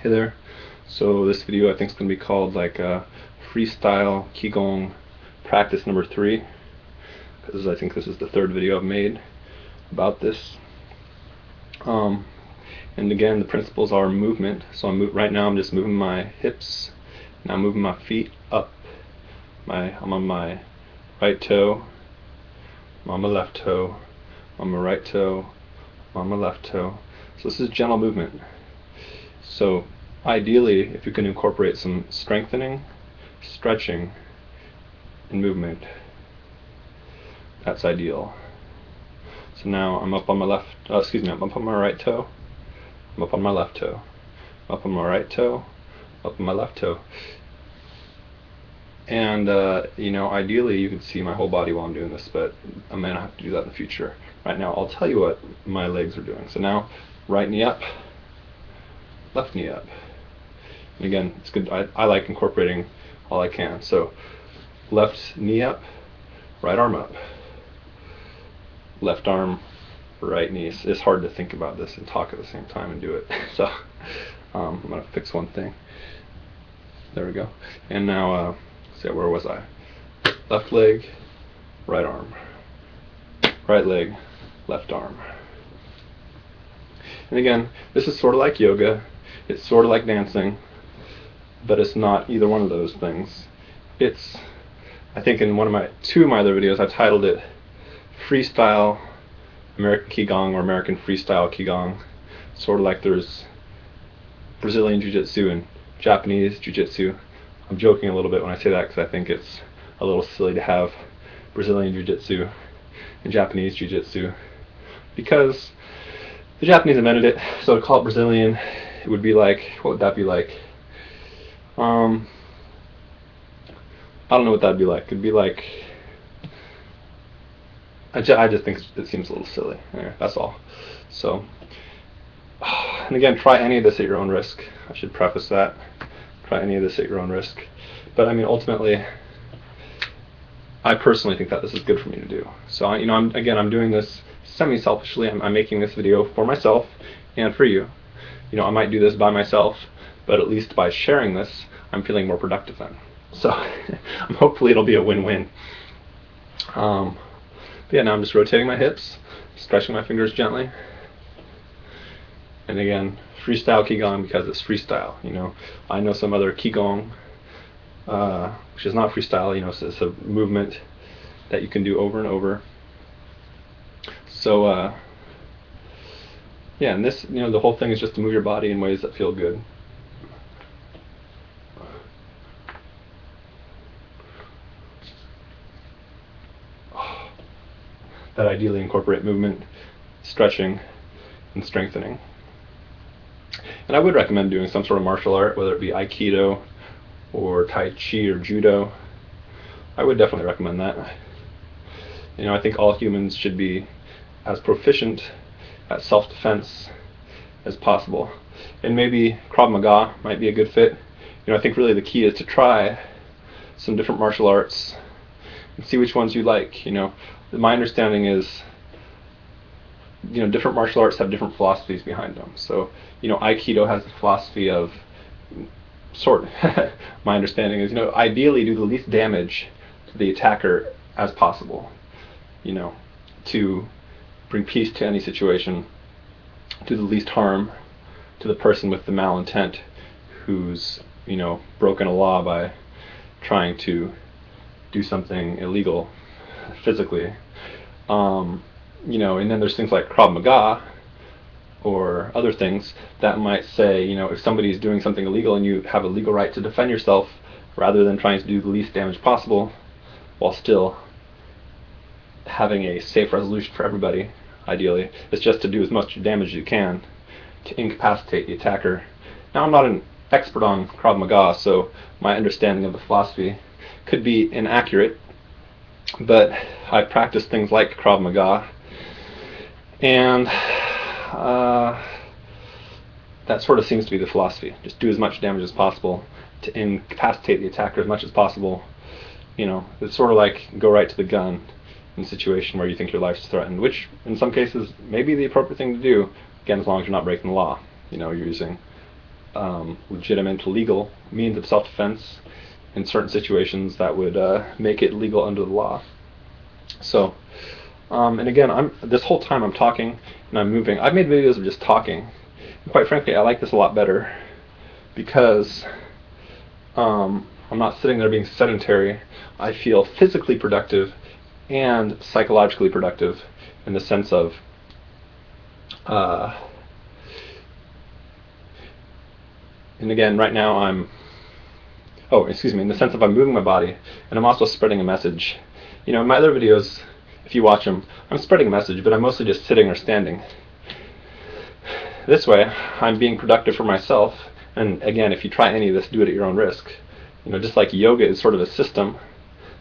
Hey there. So this video I think is going to be called like Freestyle Qigong practice number 3, because I think this is the third video I've made about this. And again, the principles are movement. So right now I'm just moving my hips. Now I'm moving my feet up. I'm on my right toe. I'm on my left toe. I'm on my right toe. I'm on my left toe. So this is gentle movement. So ideally, if you can incorporate some strengthening, stretching, and movement, that's ideal. So now I'm up on my I'm up on my right toe, I'm up on my left toe, I'm up on my right toe, up on my left toe. And ideally you can see my whole body while I'm doing this, but I'm gonna have to do that in the future. Right now I'll tell you what my legs are doing. So now, right knee up, left knee up. And again, it's good. I like incorporating all I can. So left knee up, right arm up, left arm, right knee. It's hard to think about this and talk at the same time and do it. So I'm going to fix one thing. There we go. And now, where was I? Left leg, right arm. Right leg, left arm. And again, this is sort of like yoga. It's sort of like dancing, but it's not either one of those things. I think in two of my other videos, I titled it Freestyle American Qigong or American Freestyle Qigong. Sort of like there's Brazilian Jiu-Jitsu and Japanese Jiu-Jitsu. I'm joking a little bit when I say that because I think it's a little silly to have Brazilian Jiu-Jitsu and Japanese Jiu-Jitsu, because the Japanese invented it. So to call it Brazilian, it would be like, what would that be like? I don't know what that'd be like. It'd be like, I just think it seems a little silly. Anyway, that's all. So, and again, try any of this at your own risk. I should preface that. Try any of this at your own risk. But I mean, ultimately, I personally think that this is good for me to do. So, I'm doing this semi-selfishly. I'm making this video for myself and for you. I might do this by myself, but at least by sharing this, I'm feeling more productive then. So hopefully it'll be a win-win. But yeah, now I'm just rotating my hips, stretching my fingers gently. And again, freestyle Qigong because it's freestyle. I know some other Qigong, which is not freestyle. It's a movement that you can do over and over. So yeah, and this, the whole thing is just to move your body in ways that feel good. That ideally incorporate movement, stretching, and strengthening. And I would recommend doing some sort of martial art, whether it be Aikido or Tai Chi or Judo. I would definitely recommend that. I think all humans should be as proficient at self-defense as possible. And maybe Krav Maga might be a good fit. I think really the key is to try some different martial arts and see which ones you like. My understanding is, different martial arts have different philosophies behind them. So, Aikido has the philosophy of my understanding is, ideally do the least damage to the attacker as possible. To bring peace to any situation, do the least harm to the person with the malintent who's, broken a law by trying to do something illegal physically. And then there's things like Krav Maga or other things that might say, if somebody's doing something illegal and you have a legal right to defend yourself, rather than trying to do the least damage possible while still having a safe resolution for everybody, ideally, it's just to do as much damage as you can to incapacitate the attacker. Now, I'm not an expert on Krav Maga, so my understanding of the philosophy could be inaccurate, but I practice things like Krav Maga, and that sort of seems to be the philosophy. Just do as much damage as possible to incapacitate the attacker as much as possible. It's sort of like go right to the gun in a situation where you think your life's threatened, which in some cases may be the appropriate thing to do, again, as long as you're not breaking the law. You're using legitimate, legal means of self-defense in certain situations that would make it legal under the law. So, and again, this whole time I'm talking and I'm moving. I've made videos of just talking. And quite frankly, I like this a lot better because I'm not sitting there being sedentary. I feel physically productive and psychologically productive in the sense of and again, right now in the sense of I'm moving my body, and I'm also spreading a message. You know, in my other videos, if you watch them, I'm spreading a message, but I'm mostly just sitting or standing. This way, I'm being productive for myself, and again, if you try any of this, do it at your own risk. You know, just like yoga is sort of a system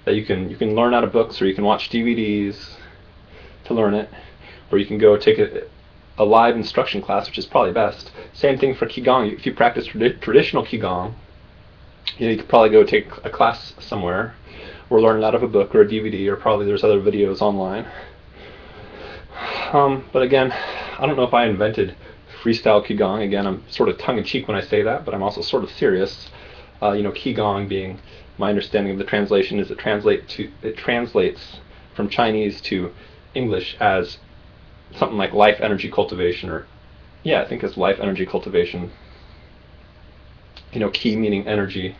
that you can learn out of books, or you can watch DVDs to learn it, or you can go take a live instruction class, which is probably best. Same thing for Qigong. If you practice traditional Qigong, you could probably go take a class somewhere, or learn it out of a book or a DVD, or probably there's other videos online. But again, I don't know if I invented Freestyle Qigong. Again, I'm sort of tongue-in-cheek when I say that, but I'm also sort of serious. Qigong being, my understanding of the translation is it translates from Chinese to English as something like life energy cultivation, or I think it's life energy cultivation. Qi meaning energy,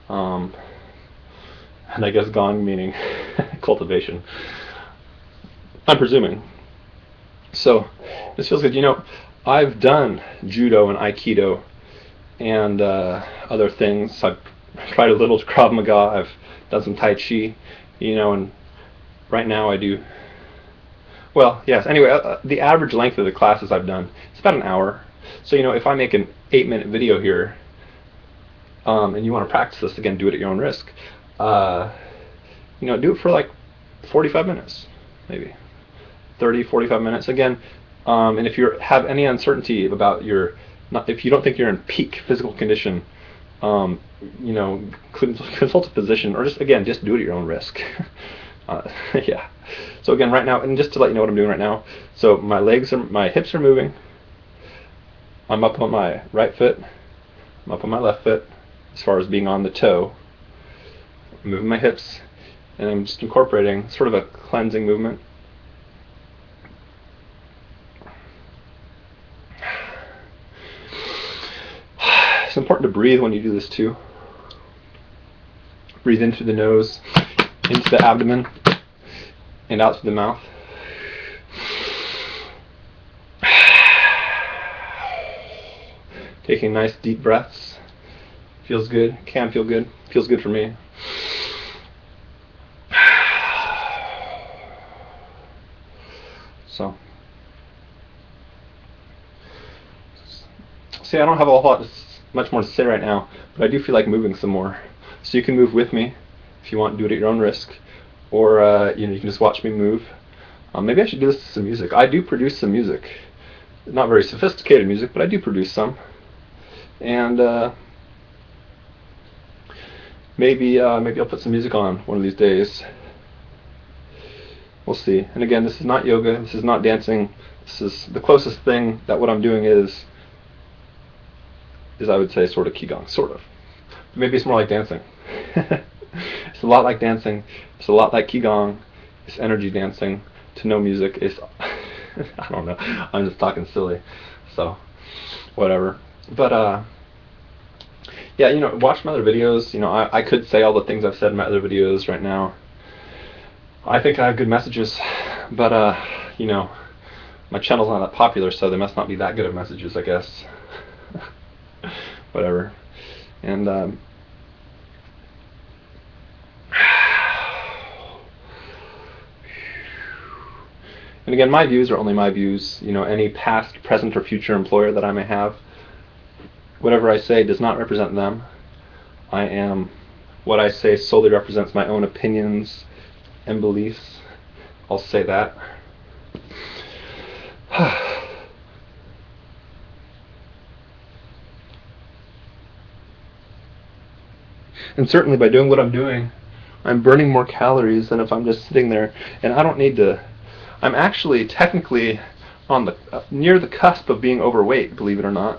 and I guess Gong meaning cultivation. I'm presuming. So this feels good. I've done judo and aikido and other things. I've tried a little Krav Maga. I've done some Tai Chi, and right now I do. Well, yes. Anyway, the average length of the classes I've done is about an hour. So if I make an 8-minute video here, and you want to practice this, again, do it at your own risk. Do it for like 45 minutes, maybe 30, 45 minutes. Again, and if you have any uncertainty about if you don't think you're in peak physical condition, consult a physician, or just do it at your own risk. Yeah. So again, right now, and just to let you know what I'm doing right now. So my hips are moving. I'm up on my right foot. I'm up on my left foot, as far as being on the toe. I'm moving my hips, and I'm just incorporating sort of a cleansing movement. It's important to breathe when you do this too. Breathe in through the nose, into the abdomen, and out through the mouth. Taking nice deep breaths. Feels good. Can feel good. Feels good for me. So, see, I don't have a whole lot, much more to say right now, but I do feel like moving some more. So you can move with me if you want. Do it at your own risk, or you can just watch me move. Maybe I should do this to some music. I do produce some music, not very sophisticated music, but I do produce some. And maybe I'll put some music on one of these days. We'll see. And again, this is not yoga. This is not dancing. This is the closest thing that what I'm doing is I would say sort of Qigong, sort of. But maybe it's more like dancing. It's a lot like dancing. It's a lot like Qigong. It's energy dancing to no music. It's I don't know. I'm just talking silly. So whatever. But yeah, watch my other videos. I could say all the things I've said in my other videos right now. I think I have good messages, but my channel's not that popular, so they must not be that good at messages, I guess. Whatever. And and again, my views are only my views. Any past, present, or future employer that I may have, whatever I say does not represent them. What I say solely represents my own opinions and beliefs. I'll say that. And certainly by doing what I'm doing, I'm burning more calories than if I'm just sitting there. And I don't need to. I'm actually technically on the near the cusp of being overweight, believe it or not.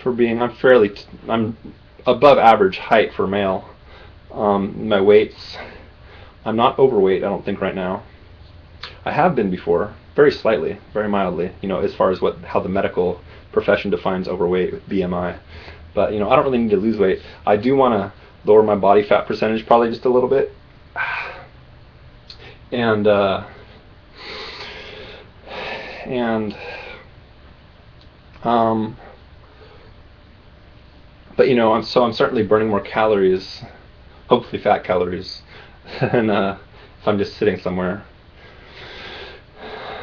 for being, I'm above average height for male. My weights, I'm not overweight, I don't think right now. I have been before, very slightly, very mildly, as far as how the medical profession defines overweight with BMI. But, I don't really need to lose weight. I do want to lower my body fat percentage probably just a little bit. And but I'm certainly burning more calories, hopefully fat calories, than if I'm just sitting somewhere.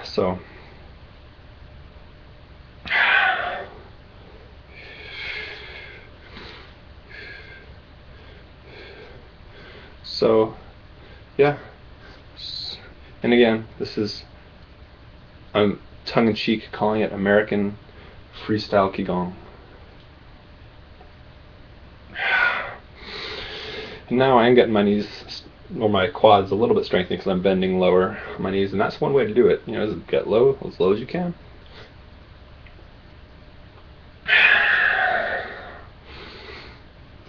So yeah. And again, I'm tongue-in-cheek calling it American Freestyle Qigong. And now I am getting my knees or my quads a little bit strengthened because I'm bending lower on my knees, and that's one way to do it. Is get low as you can.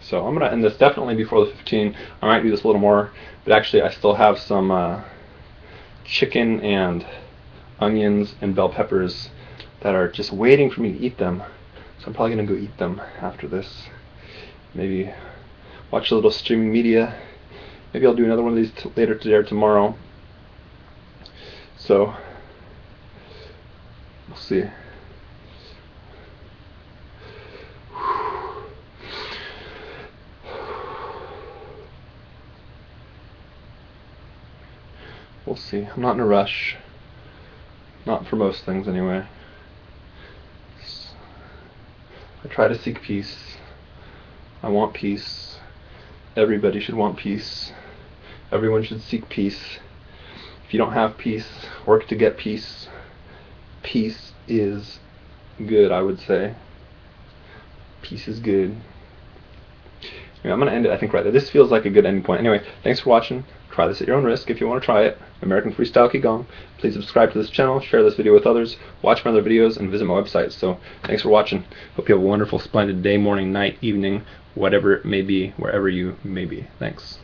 So I'm going to end this definitely before the 15. I might do this a little more, but actually I still have some chicken and onions and bell peppers that are just waiting for me to eat them. So I'm probably going to go eat them after this. Maybe watch a little streaming media. Maybe I'll do another one of these later today or tomorrow. So we'll see. We'll see. I'm not in a rush. Not for most things, anyway. I try to seek peace. I want peace. Everybody should want peace. Everyone should seek peace. If you don't have peace, work to get peace. Peace is good, I would say. Peace is good. Anyway, I'm going to end it, I think, right there. This feels like a good ending point. Anyway, thanks for watching. Try this at your own risk if you want to try it. American Freestyle Qigong. Please subscribe to this channel, share this video with others, watch my other videos, and visit my website. So, thanks for watching. Hope you have a wonderful, splendid day, morning, night, evening, whatever it may be, wherever you may be. Thanks.